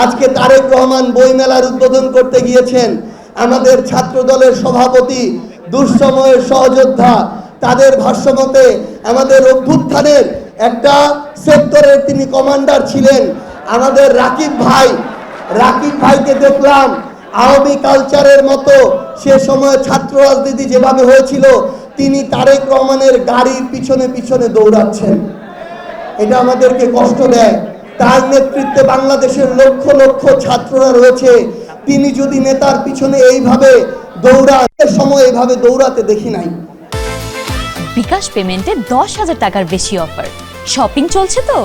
আজকে তারেক রহমান বইমেলার উদ্বোধন করতে গিয়েছেন। আমাদের ছাত্র দলের সভাপতি, দুঃসময়ের সহযোদ্ধা, তাদের ভাষ্যমতে আমাদের অভ্যুত্থানের একটা সেক্টরের তিনি কমান্ডার ছিলেন। আমাদের রাকিব ভাইকে দেখলাম আওয়ামী কালচারের মতো সে সময় ছাত্র রাজনীতি যেভাবে হয়েছিল, তিনি তারেক রহমানের গাড়ির পিছনে পিছনে দৌড়াচ্ছেন। এটা আমাদেরকে কষ্ট দেয়। তার নেতৃত্বে বাংলাদেশের লক্ষ লক্ষ ছাত্ররা রয়েছে। তিনি যদি নেতার পিছনে এইভাবে দৌড়ান, সময় এইভাবে দৌড়াতে দেখি নাই। বিকাশ পেমেন্টে 10,000 টাকার বেশি অফার, শপিং চলছে তো।